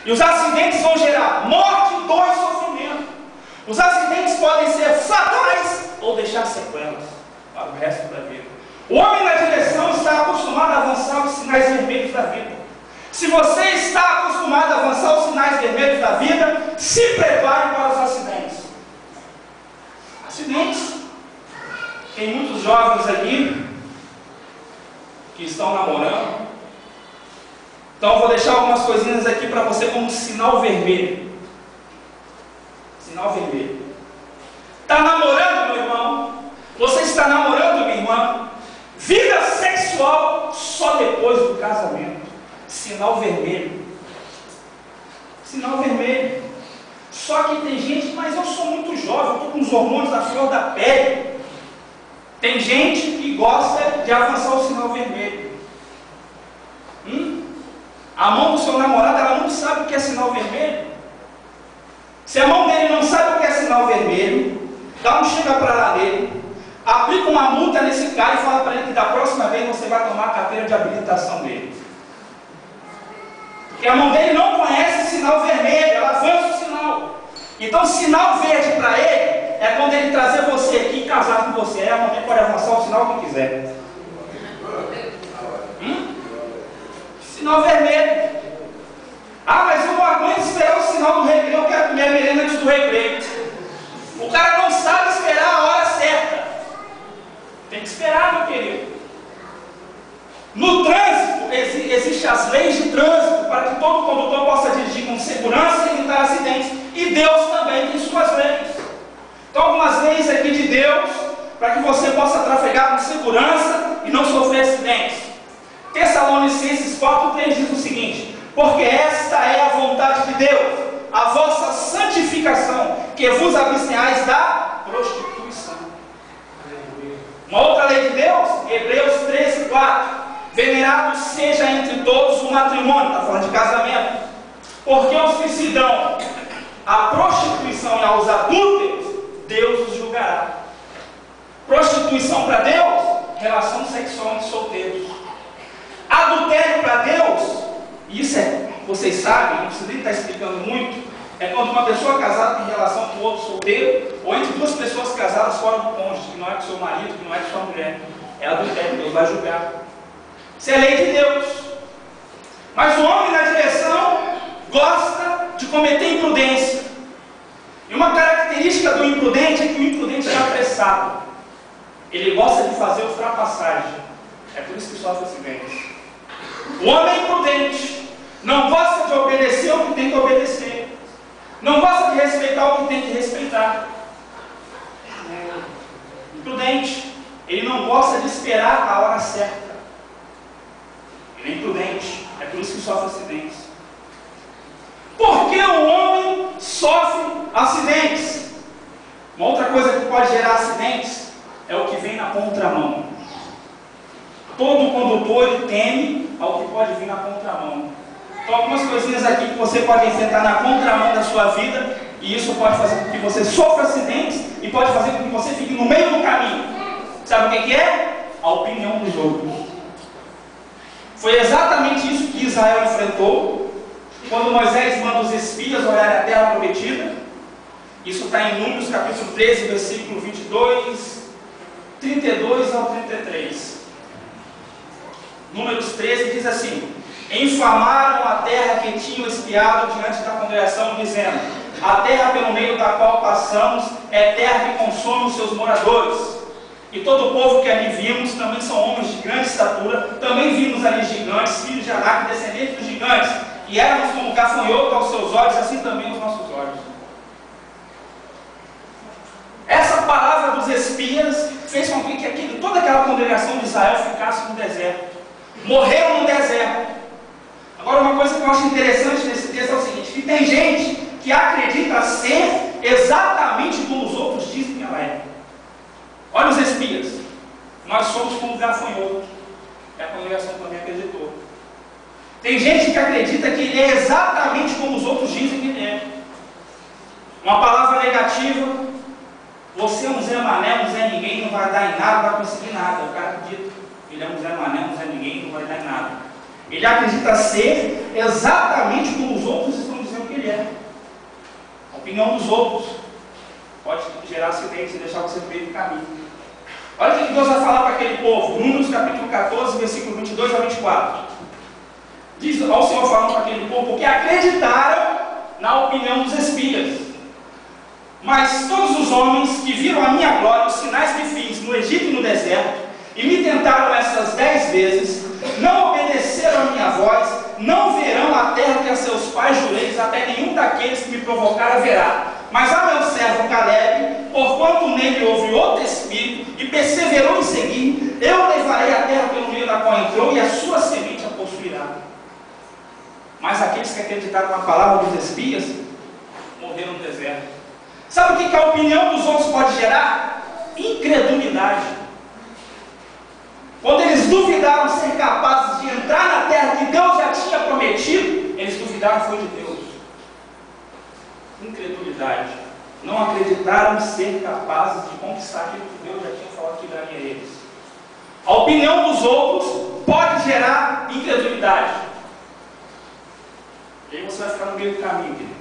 E os acidentes vão gerar morte, dor e sofrimento. Os acidentes podem ser fatais ou deixar sequelas para o resto da vida. O homem na direção está acostumado a avançar os sinais vermelhos da vida. Se você está acostumado a avançar os sinais vermelhos da vida, se prepare para os acidentes. Acidentes. Tem muitos jovens aqui que estão namorando. Então eu vou deixar algumas coisinhas aqui para você como sinal vermelho. Sinal vermelho. Está namorando, meu irmão? Você está namorando, minha irmã? Vida sexual só depois do casamento. Sinal vermelho. Sinal vermelho. Só que tem gente, mas eu sou muito jovem, eu estou com os hormônios à flor da pele. Tem gente que gosta de avançar o sinal vermelho. A mão do seu namorado, ela não sabe o que é sinal vermelho. Se a mão dele não sabe o que é sinal vermelho, dá um chega para lá dele, aplica uma multa nesse cara e fala para ele que da próxima vez você vai tomar a carteira de habilitação dele. Porque a mão dele não conhece sinal vermelho, ela avança o sinal. Então, sinal verde para ele é quando ele trazer você aqui e casar com você. Aí a mão dele pode avançar o sinal que quiser. Sinal vermelho. Ah, mas eu não aguento esperar o sinal do recreio, eu quero comer a merenda antes do recreio. O cara não sabe esperar a hora certa. Tem que esperar, meu querido. No trânsito, existem as leis de trânsito para que todo condutor possa dirigir com segurança e evitar acidentes. E Deus também tem suas leis. Então, algumas leis aqui de Deus para que você possa trafegar com segurança e não sofrer acidentes. Tessalonicenses 4:3 diz o seguinte: porque esta é a vontade de Deus, a vossa santificação, que vos abstenhais da prostituição. Uma outra lei de Deus, Hebreus 13:4: venerado seja entre todos o matrimônio, está falando de casamento, porque os que se dão à prostituição e aos adúlteros, Deus os julgará. Prostituição para Deus, relação sexual entre solteiros. Adultério para Deus, isso é, vocês sabem, não precisa nem estar explicando muito, é quando uma pessoa casada tem relação com outro solteiro, ou entre duas pessoas casadas fora do cônjuge, que não é com seu marido, que não é com sua mulher. É adultério, Deus vai julgar. Isso é lei de Deus. Mas o homem na direção gosta de cometer imprudência. E uma característica do imprudente é que o imprudente é apressado. Ele gosta de fazer ultrapassagem. É por isso que sofre acidentes. O homem imprudente não gosta de obedecer o que tem que obedecer. Não gosta de respeitar o que tem que respeitar. Imprudente. Ele não gosta de esperar a hora certa. Ele é imprudente. É por isso que sofre acidentes. Por que o homem sofre acidentes? Uma outra coisa que pode gerar acidentes é o que vem na contramão. Todo condutor ele teme ao que pode vir na contramão. Então, algumas coisinhas aqui que você pode enfrentar na contramão da sua vida, e isso pode fazer com que você sofra acidentes e pode fazer com que você fique no meio do caminho. Sabe o que é? A opinião dos outros. Foi exatamente isso que Israel enfrentou quando Moisés manda os espias olharem a terra prometida. Isso está em Números capítulo 13, versículo 22, 32 ao 33. Números 13 diz assim: infamaram a terra que tinham espiado diante da congregação, dizendo: a terra pelo meio da qual passamos é terra que consome os seus moradores. E todo o povo que ali vimos também são homens de grande estatura. Também vimos ali gigantes, filhos de Anak, descendentes dos gigantes. E éramos como gafanhoto aos seus olhos, assim também os nossos olhos. Essa palavra dos espias fez com que toda aquela congregação de Israel ficasse no deserto. Morreram no deserto. Agora, uma coisa que eu acho interessante nesse texto é o seguinte: que tem gente que acredita ser exatamente como os outros dizem que ela é. Olha os espias. Nós somos como gafanhotos. E a congregação também acreditou. Tem gente que acredita que ele é exatamente como os outros dizem que ele é. Uma palavra negativa: você é um Zé Mané, um Zé Ninguém, não vai dar em nada, não vai conseguir nada. O cara acredita. Ele é um Zé Mané, um Zé Ninguém, não vai dar em nada. Ele acredita ser exatamente como os outros estão opinião dos outros pode gerar acidentes e deixar você no meio do caminho. Olha o que Deus vai falar para aquele povo, Números capítulo 14, versículo 22 a 24. Diz ao Senhor falando para aquele povo, porque acreditaram na opinião dos espias. Mas todos os homens que viram a minha glória, os sinais que fiz no Egito e no deserto, e me tentaram essas 10 vezes, não obedeceram a minha voz, não verão a terra que a seus pais jurei, até nenhum daqueles que me provocaram verá. Mas a meu servo Caleb, porquanto nele houve outro espírito, e perseverou em seguir, eu levarei a terra pelo meio da qual entrou, e a sua semente a possuirá. Mas aqueles que acreditaram na palavra dos espias, morreram no deserto. Sabe o que a opinião dos outros pode gerar? Incredulidade. Quando eles duvidaram ser capazes de entrar na terra que Deus já tinha prometido, eles duvidaram foi de Deus. Incredulidade. Não acreditaram ser capazes de conquistar aquilo que Deus já tinha falado que daria a eles. A opinião dos outros pode gerar incredulidade. E aí você vai ficar no meio do caminho, querido.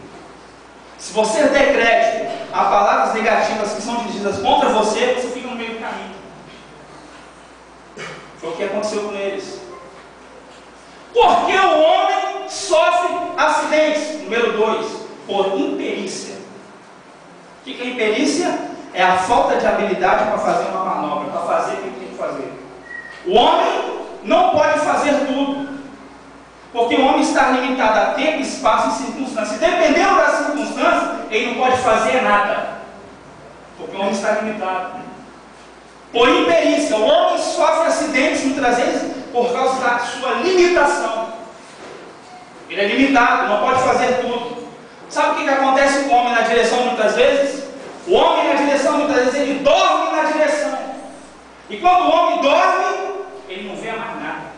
Se você der crédito a palavras negativas que são dirigidas contra você, você fica no meio do caminho. Foi o que aconteceu com eles. Porque o homem sofre acidentes. Número 2, por imperícia. O que é imperícia? É a falta de habilidade para fazer uma manobra, para fazer o que ele tem que fazer. O homem não pode fazer tudo. Porque o homem está limitado a tempo, espaço e circunstância. Dependendo da circunstância, ele não pode fazer nada. Porque o homem está limitado. Por imperícia, o homem sofre acidentes muitas vezes por causa da sua limitação. Ele é limitado, não pode fazer tudo. Sabe o que acontece com o homem na direção muitas vezes? O homem na direção muitas vezes ele dorme na direção. E quando o homem dorme, ele não vê mais nada.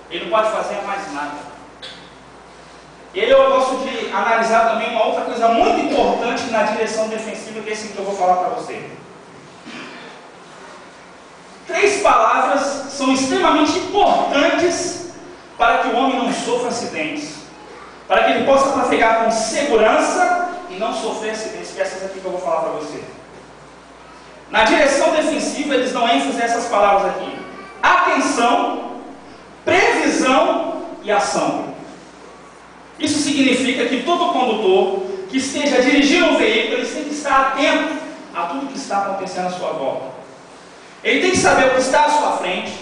Ele não pode fazer mais nada. E aí eu gosto de analisar também uma outra coisa muito importante na direção defensiva, que é isso que eu vou falar para você. 3 palavras são extremamente importantes para que o homem não sofra acidentes. Para que ele possa trafegar com segurança e não sofrer acidentes, que é essas aqui que eu vou falar para você. Na direção defensiva, eles dão ênfase a essas palavras aqui: atenção, previsão e ação. Isso significa que todo condutor que esteja dirigindo um veículo, ele tem que estar atento a tudo que está acontecendo à sua volta. Ele tem que saber o que está à sua frente,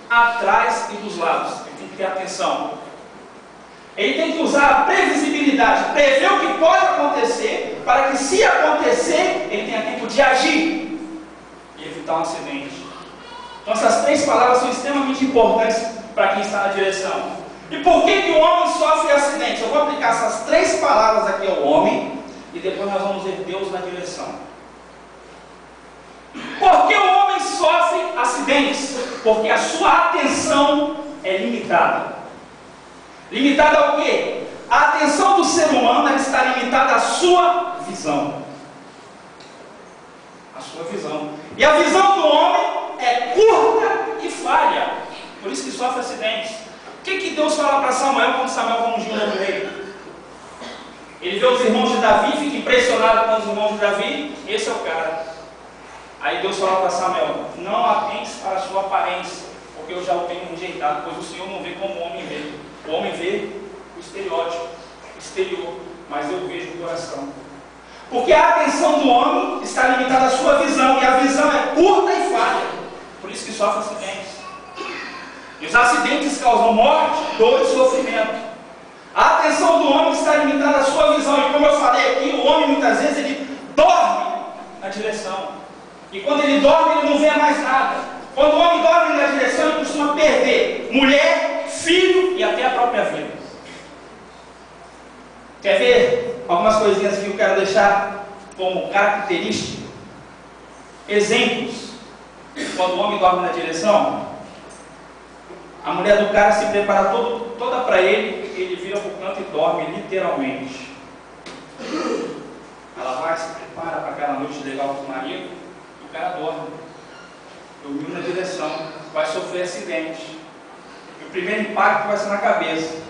atrás e dos lados. Ele tem que ter atenção. Ele tem que usar a previsibilidade, prever o que pode acontecer, para que, se acontecer, ele tenha tempo de agir e evitar um acidente. Então essas 3 palavras são extremamente importantes para quem está na direção. E por que o homem sofre acidentes? Eu vou aplicar essas 3 palavras aqui ao homem, e depois nós vamos ver Deus na direção. Por que o homem sofre acidentes? Porque a sua atenção é limitada. Limitada ao quê? A atenção do ser humano está limitada à sua visão. A sua visão. E a visão do homem é curta e falha. Por isso que sofre acidentes. O que Deus fala para Samuel quando Samuel vai ungir o novo rei? Ele vê os irmãos de Davi, fica impressionado com os irmãos de Davi. Esse é o cara. Aí Deus fala para Samuel: não atentes para a sua aparência, porque eu já o tenho rejeitado, pois o Senhor não vê como o homem vê. O homem vê o estereótipo, o exterior, mas eu vejo o coração. Porque a atenção do homem está limitada à sua visão, e a visão é curta e falha. Por isso que sofre acidentes. E os acidentes causam morte, dor e sofrimento. A atenção do homem está limitada à sua visão, e como eu falei aqui, o homem muitas vezes ele dorme na direção. E quando ele dorme, ele não vê mais nada. Quando o homem dorme na direção, ele costuma perder mulher, filho e até a própria vida. Quer ver algumas coisinhas que eu quero deixar como característica? Exemplos. Quando o homem dorme na direção, a mulher do cara se prepara toda para ele, ele vira para o canto e dorme, literalmente. Ela vai, se prepara para aquela noite legal com o marido, e o cara dorme. Dormiu na direção, vai sofrer acidente. E o primeiro impacto vai ser na cabeça.